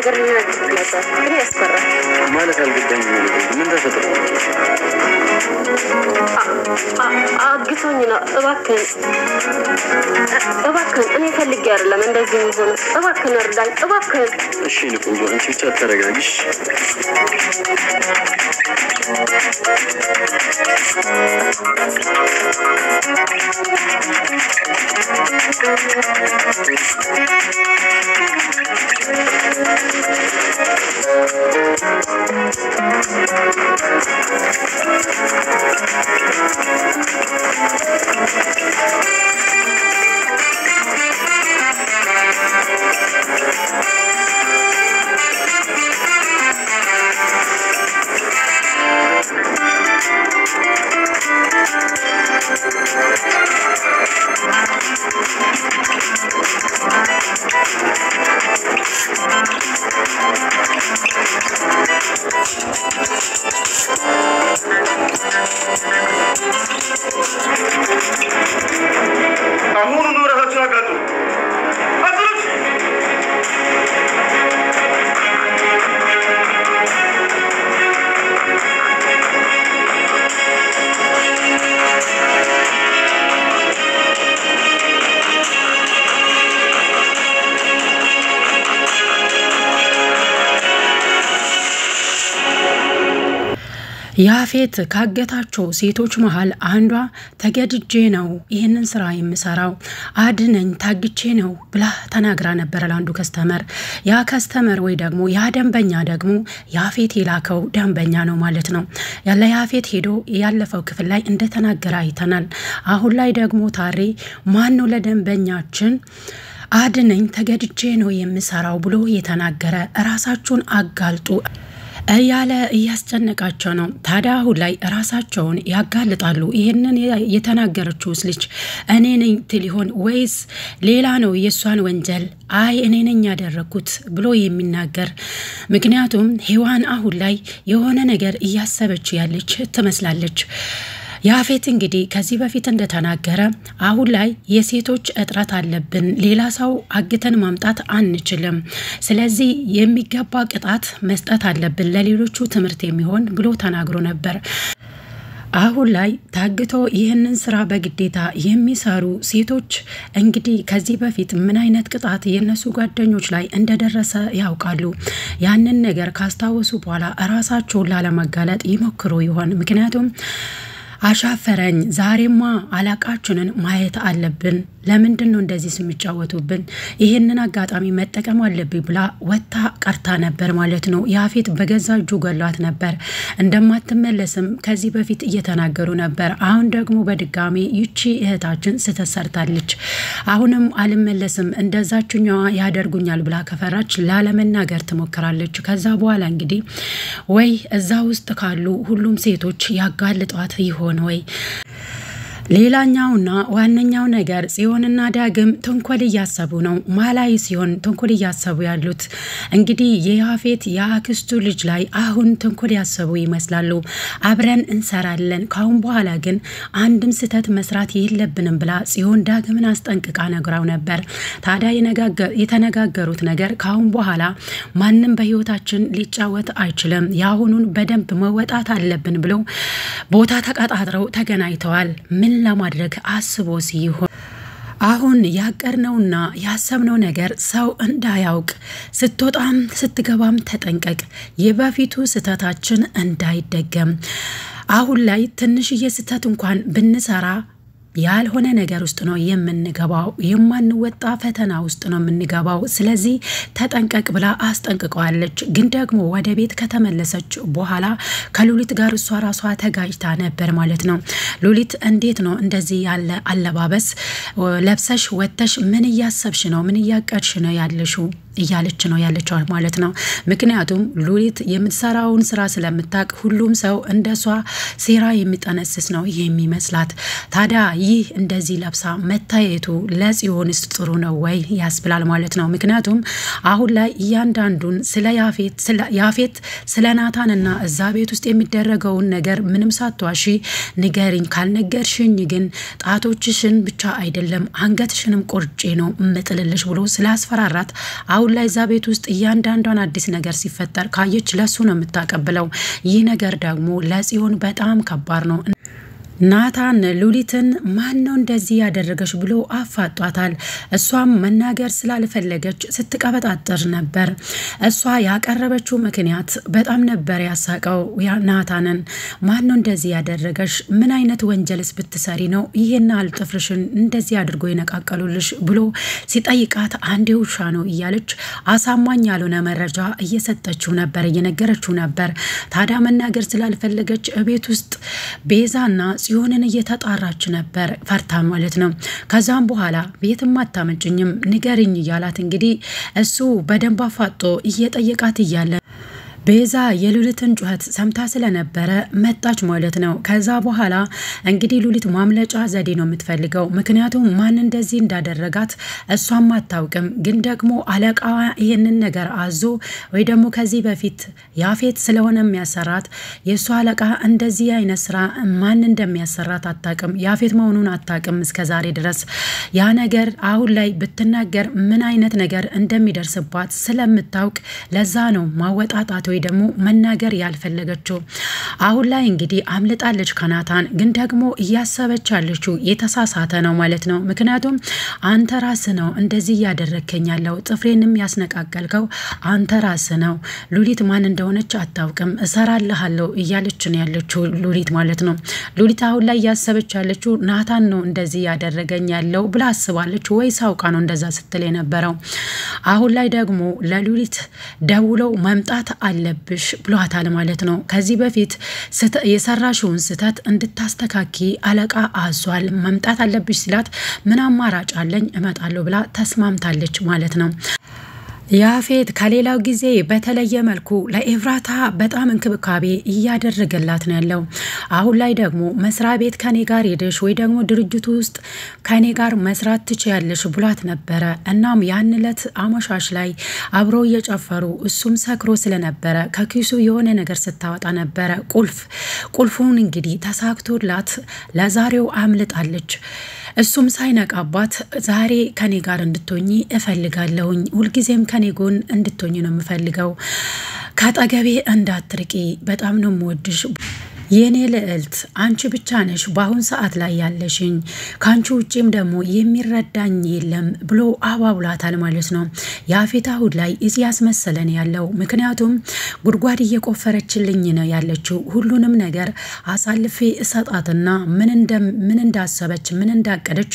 ነገር ልነግርህ ነበር ግን ያስፈራል ማለት አልገባኝም ምን ተፈጠረ አግቶኝ ነው እባክህ እኔ ፈልጌ አይደለም እንደዚህ የሚሆነው እባክህ እርዳኝ እባክህ እሺ ንቆንጆ አንቺ ብቻ ተረጋግሽ አሁን ነው ራሳችሁ አጋጡ አጥሩት ያፌት ካገታቸው ሴቶች መሃል አንዷ ተገድጄ ነው ይሄንን ስራ የምሰራው አድነኝ ታግቼ ነው ብላ ተናግራ ነበር ለአንዱ ከስተመር ያ ከስተመር ወይ ደግሞ ያ ደንበኛ ደግሞ ያፌት ይላከው ደንበኛ ነው ማለት ነው ያለ ያፌት ሄዶ ያለፈው ክፍል ላይ እንደተናገረ አይተናል አሁን ላይ ደግሞ ታሬ ማን ነው ለደንበኛችን አድነኝ ተገድጄ ነው የምሰራው ብሎ የተናገረ ራሳችሁን አጋልጡ እያለ እያስጨነቃቸው ነው ታዲያ አሁን ላይ ራሳቸውን ያጋልጣሉ ይሄንን የተናገረችውስ ልጅ እኔ ነኝ ትሊሆን ወይስ ሌላ ነው የሷን ወንጀል አይ እኔ ነኝ ያደረኩት ብሎ የሚናገር ምክንያቱም ሄዋን አሁን ላይ የሆነ ነገር እያሰበች ያለች ትመስላለች ያፌት እንግዲህ ከዚህ በፊት እንደተናገረ አሁን ላይ የሴቶች እጥረት አለብን ሌላ ሰው አግተን ማምጣት አንችልም ስለዚህ የሚገባ ቅጣት መስጠት አለብን ለሌሎቹ ትምርት የሚሆን ብሎ ተናግሮ ነበር አሁን ላይ ታግቶ ይሄንን ስራ በግዴታ የሚሰሩ ሴቶች እንግዲህ ከዚህ በፊት ምን አይነት ቅጣት የነሱ ጓደኞች ላይ እንደደረሰ ያውቃሉ ያንን ነገር ካስታወሱ በኋላ ራሳቸውን ላለማጋለጥ ይሞክሩ ይሆን ምክንያቱም አሻፈረኝ ዛሬማ አላቃችንን ማየት አለብን ለምንድነው እንደዚህ ስምጫወቱብን ይሄንን አጋጣሚ መጠቀም አለብኝ ብላ ወጣ ቀርታ ነበር ማለት ነው ያፌት በገዛጁ ገሏት ነበር እንደማትመለስም ከዚህ በፊት እየተናገሩ ነበር አሁን ደግሞ በድጋሚ ይቺ እህታችን ስተሰርታለች አሁንም አልመለስም እንደዛችኛዋ ያደርጉኛል ብላ ከፈራች ላለመናገር ትሞክራለች ከዛ በኋላ እንግዲህ ወይ እዛ ውስጥ ካሉ ሁሉም ሴቶች ያጋልጧት ይሆን ወይ ሌላኛውና ዋነኛው ነገር ጽዮንና ዳግም ተንኮል ያሰቡ ነው ማላይ ሲሆን ተንኮል ያሰቡ ያሉት እንግዲህ የያፌት ያክስቱ ልጅ ላይ አሁን ተንኮል ያሰቡ ይመስላሉ አብረን እንሰራለን ካሁን በኋላ ግን አንድም ስተት መስራት የለብንም ብላ ጽዮን ዳግምን አስጠንቅቃ ነግራው ነበር ታዲያ የተነጋገሩት ነገር ካሁን በኋላ ማንንም በህይወታችን ሊጫወት አይችልም ያሁኑን በደንብ መወጣት አለብን ብሎ ቦታ ተቀጣጥረው ተገናኝተዋል ምን ለማድረግ አስቦ ሲሆን አሁን ያቀርነውና ያሰብነው ነገር ሰው እንዳያውቅ ስትወጣም ስትገባም ተጠንቀቅ የበፊቱ ስተታችን እንዳይደገም አሁን ላይ ትንሽዬ ስተት እንኳን ብንሰራ ያልሆነ ነገር ውስጥ ነው የምንገባው የማንወጣ ፈተና ውስጥ ነው የምንገባው ስለዚህ ተጠንቀቅ ብላ አስጠንቅቀዋለች ግን ደግሞ ወደ ቤት ከተመለሰች በኋላ ከሉሊት ጋር እሷ ራሷ ተጋጭታ ነበር ማለት ነው ሉሊት እንዴት ነው እንደዚህ ያለ አለባበስ ለብሰሽ ወተሽ ምን ያሰብሽ ነው ምን ያቀድሽ ነው ያለሽው እያለች ነው ያለችው ማለት ነው ምክንያቱም ሉሊት የምትሰራውን ስራ ስለምታቅ ሁሉም ሰው እንደሷ ሴራ የሚጠነስስ ነው የሚመስላት ታዲያ ይህ እንደዚህ ለብሳ መታየቱ ለጽዮንስ ጥሩ ነው ወይ ያስብላል ማለት ነው ምክንያቱም አሁን ላይ እያንዳንዱን ስለ ያፌት ስለ ናታንና እዛ ቤት ውስጥ የሚደረገውን ነገር ምንም ሳትዋሺ ንገሪኝ ካልነገርሽኝ ግን ጣቶችሽን ብቻ አይደለም አንገትሽንም ቆርጬ ነው መጥልልሽ ብሎ ስላስፈራራት አሁን አሁን ላይ እዛ ቤት ውስጥ እያንዳንዷን አዲስ ነገር ሲፈጠር ካየች ለሱ ነው የምታቀብለው። ይህ ነገር ደግሞ ለጽዮን በጣም ከባድ ነው። ናታን ሉሊትን ማን ነው እንደዚህ ያደረገሽ ብሎ አፋጧታል። እሷም መናገር ስላልፈለገች ስትቀበጣጥር ነበር። እሷ ያቀረበችው ምክንያት በጣም ነበር ያሳቀው ናታንን። ማን ነው እንደዚህ ያደረገሽ? ምን አይነት ወንጀልስ ብትሰሪ ነው ይሄን አልጥፍርሽን እንደዚህ አድርጎ ይነቃቀሉልሽ ብሎ ሲጠይቃት አንዴ ውሻ ነው እያለች አሳማኝ ያልሆነ መረጃ እየሰጠችው ነበር፣ እየነገረችው ነበር። ታዲያ መናገር ስላልፈለገች ቤት ውስጥ ቤዛና ጽዮንን እየተጣራች ነበር፣ ፈርታ ማለት ነው። ከዛም በኋላ ቤትም አታመጭኝም ንገሪኝ እያላት እንግዲህ እሱ በደንብ አፋጦ እየጠየቃት እያለ ቤዛ የሉሊትን ጩኸት ሰምታ ስለነበረ መጣች ማለት ነው። ከዛ በኋላ እንግዲህ ሉሊት ማምለጫ ዘዴ ነው የምትፈልገው። ምክንያቱም ማን እንደዚህ እንዳደረጋት እሷም አታውቅም። ግን ደግሞ አለቃዋ ይሄንን ነገር አዞ ወይ ደግሞ ከዚህ በፊት ያፌት ስለሆነ የሚያሰራት የሷ አለቃ እንደዚህ አይነት ስራ ማን እንደሚያሰራት አታውቅም። ያፌት መሆኑን አታውቅም እስከዛሬ ድረስ። ያ ነገር አሁን ላይ ብትናገር ምን አይነት ነገር እንደሚደርስባት ስለምታውቅ ለዛ ነው ማወጣጣት ወይ ደግሞ መናገር ያልፈለገችው። አሁን ላይ እንግዲህ አምልጣለች ከናታን። ግን ደግሞ እያሰበች ያለችው የተሳሳተ ነው ማለት ነው። ምክንያቱም አንተ ራስ ነው እንደዚህ ያደረከኝ ያለው፣ ጥፍሬንም ያስነቃቀልከው አንተ ራስ ነው። ሉሊት ማን እንደሆነች አታውቅም፣ እሰራልሃለሁ እያለች ነው ያለችው ሉሊት ማለት ነው። ሉሊት አሁን ላይ እያሰበች ያለችው ናታን ነው እንደዚህ ያደረገኝ ያለው ብላ አስባለች። ወይስ አውቃ ነው እንደዛ ስትል የነበረው? አሁን ላይ ደግሞ ለሉሊት ደውለው መምጣት አለብሽ ብሏታል ማለት ነው። ከዚህ በፊት የሰራሽውን ስህተት እንድታስተካኪ አለቃ አዟል፣ መምጣት አለብሽ ሲላት ምን አማራጭ አለኝ እመጣለሁ ብላ ተስማምታለች ማለት ነው። ያፌት ከሌላው ጊዜ በተለየ መልኩ ለኤፍራታ በጣም እንክብካቤ እያደረገላት ነው ያለው። አሁን ላይ ደግሞ መስሪያ ቤት ከኔ ጋር ሄደሽ ወይ ደግሞ ድርጅቱ ውስጥ ከኔ ጋር መስራት ትችያለሽ ብሏት ነበረ። እናም ያን ዕለት አመሻሽ ላይ አብሮ እየጨፈሩ እሱም ሰክሮ ስለነበረ ከኪሱ የሆነ ነገር ስታወጣ ነበረ። ቁልፉን እንግዲህ ተሳክቶላት ለዛሬው አምልጣለች። እሱም ሳይነቃባት ዛሬ ከኔ ጋር እንድትሆኚ እፈልጋለሁኝ፣ ሁልጊዜም ከኔ ጎን እንድትሆኚ ነው የምፈልገው፣ ከአጠገቤ እንዳትርቂ፣ በጣም ነው የምወድሽ የኔ ልዕልት፣ አንቺ ብቻ ነሽ በአሁን ሰዓት ላይ ያለሽኝ፣ ካንቺ ውጪም ደግሞ የሚረዳኝ የለም ብሎ አባብሏታል ማለት ነው። ያፌት አሁን ላይ ያስመሰለን ያለው ምክንያቱም ጉድጓድ እየቆፈረችልኝ ነው ያለችው። ሁሉንም ነገር አሳልፌ እሰጣትና ምን እንዳሰበች ምን እንዳቀደች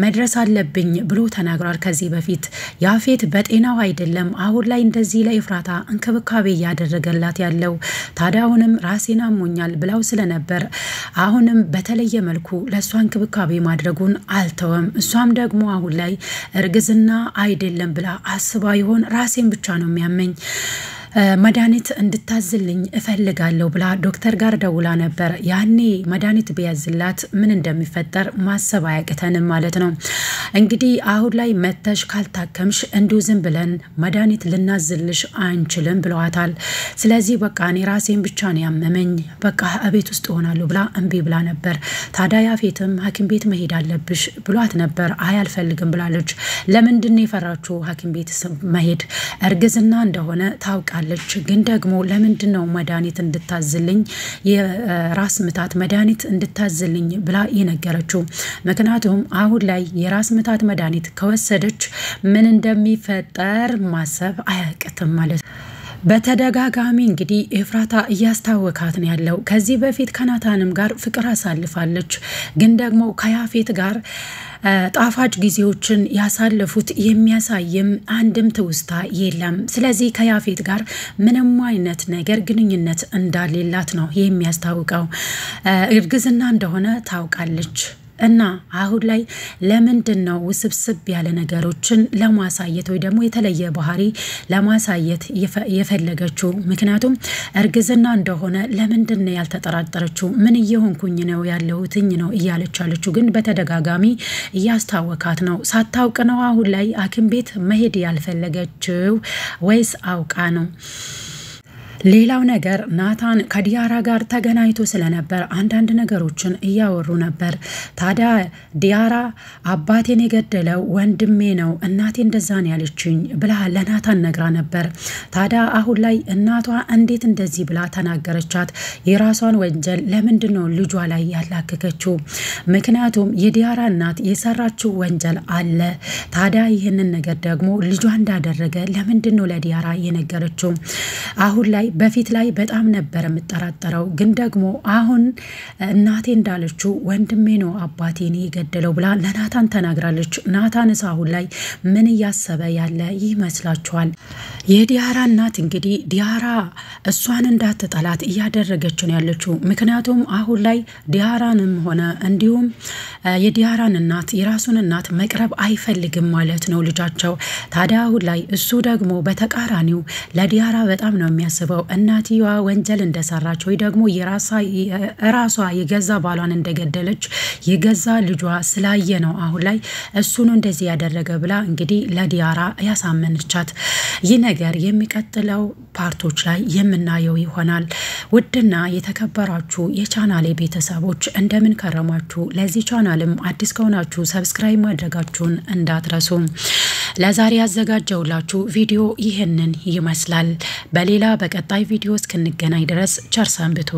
መድረስ አለብኝ ብሎ ተናግሯል ከዚህ በፊት። ያፌት በጤናው አይደለም አሁን ላይ እንደዚህ ለኤፍራታ እንክብካቤ እያደረገላት ያለው። ታዲያውንም ራሴን አሞኛል ብላ ስለነበር አሁንም በተለየ መልኩ ለሷ እንክብካቤ ማድረጉን አልተወም። እሷም ደግሞ አሁን ላይ እርግዝና አይደለም ብላ አስባ ይሆን ራሴን ብቻ ነው የሚያመኝ መድኃኒት እንድታዝልኝ እፈልጋለሁ ብላ ዶክተር ጋር ደውላ ነበር። ያኔ መድኃኒት ቢያዝላት ምን እንደሚፈጠር ማሰብ አያቅተንም ማለት ነው። እንግዲህ አሁን ላይ መተሽ ካልታከምሽ እንዲሁ ዝም ብለን መድኃኒት ልናዝልሽ አንችልም ብለዋታል። ስለዚህ በቃ እኔ ራሴን ብቻ ነው ያመመኝ፣ በቃ እቤት ውስጥ ሆናለሁ ብላ እምቢ ብላ ነበር። ታዲያ ያፌትም ሐኪም ቤት መሄድ አለብሽ ብሏት ነበር። አይ አልፈልግም ብላለች። ለምንድን ነው የፈራችሁ ሐኪም ቤት መሄድ? እርግዝና እንደሆነ ታውቃለች። ግን ደግሞ ለምንድነው መድኃኒት እንድታዝልኝ የራስ ምታት መድኃኒት እንድታዝልኝ ብላ የነገረችው? ምክንያቱም አሁን ላይ የራስ ምታት መድኃኒት ከወሰደች ምን እንደሚፈጠር ማሰብ አያቅትም ማለት ነው። በተደጋጋሚ እንግዲህ ኤፍራታ እያስታወካት ነው ያለው። ከዚህ በፊት ከናታንም ጋር ፍቅር አሳልፋለች። ግን ደግሞ ከያፌት ጋር ጣፋጭ ጊዜዎችን ያሳለፉት የሚያሳይም አንድም ትውስታ የለም። ስለዚህ ከያፌት ጋር ምንም አይነት ነገር ግንኙነት እንዳሌላት ነው የሚያስታውቀው። እርግዝና እንደሆነ ታውቃለች። እና አሁን ላይ ለምንድነው ውስብስብ ያለ ነገሮችን ለማሳየት ወይ ደግሞ የተለየ ባህሪ ለማሳየት የፈለገችው? ምክንያቱም እርግዝና እንደሆነ ለምንድነው ያልተጠራጠረችው? ምን እየሆንኩኝ ነው ያለሁትኝ ነው እያለቻለችው። ግን በተደጋጋሚ እያስታወካት ነው። ሳታውቅ ነው አሁን ላይ ሐኪም ቤት መሄድ ያልፈለገችው ወይስ አውቃ ነው? ሌላው ነገር ናታን ከዲያራ ጋር ተገናኝቶ ስለነበር አንዳንድ ነገሮችን እያወሩ ነበር። ታዲያ ዲያራ አባቴን የገደለው ወንድሜ ነው እናቴ እንደዛን ያለችኝ ብላ ለናታን ነግራ ነበር። ታዲያ አሁን ላይ እናቷ እንዴት እንደዚህ ብላ ተናገረቻት? የራሷን ወንጀል ለምንድነው ልጇ ላይ ያላከከችው? ምክንያቱም የዲያራ እናት የሰራችው ወንጀል አለ። ታዲያ ይህንን ነገር ደግሞ ልጇ እንዳደረገ ለምንድነው ለዲያራ የነገረችው? አሁን ላይ በፊት ላይ በጣም ነበር የምጠራጠረው፣ ግን ደግሞ አሁን እናቴ እንዳለችው ወንድሜ ነው አባቴን የገደለው ብላ ለናታን ተናግራለች። ናታንስ አሁን ላይ ምን እያሰበ ያለ ይመስላችኋል? የዲያራ እናት እንግዲህ ዲያራ እሷን እንዳትጠላት እያደረገች ነው ያለችው። ምክንያቱም አሁን ላይ ዲያራንም ሆነ እንዲሁም የዲያራን እናት የራሱን እናት መቅረብ አይፈልግም ማለት ነው ልጃቸው። ታዲያ አሁን ላይ እሱ ደግሞ በተቃራኒው ለዲያራ በጣም ነው የሚያስበው። እናትየዋ ወንጀል እንደሰራች ወይ ደግሞ የራሷ የገዛ ባሏን እንደገደለች የገዛ ልጇ ስላየ ነው አሁን ላይ እሱ ነው እንደዚህ ያደረገ ብላ እንግዲህ ለዲያራ ያሳመነቻት። ይህ ነገር የሚቀጥለው ፓርቶች ላይ የምናየው ይሆናል። ውድና የተከበራችሁ የቻናሌ ቤተሰቦች እንደምን ከረማችሁ? ለዚህ ቻናልም አዲስ ከሆናችሁ ሰብስክራይብ ማድረጋችሁን እንዳትረሱ። ለዛሬ ያዘጋጀውላችሁ ቪዲዮ ይህንን ይመስላል። በሌላ በቀጣይ ቪዲዮ እስክንገናኝ ድረስ ቸር ሰንብቱ።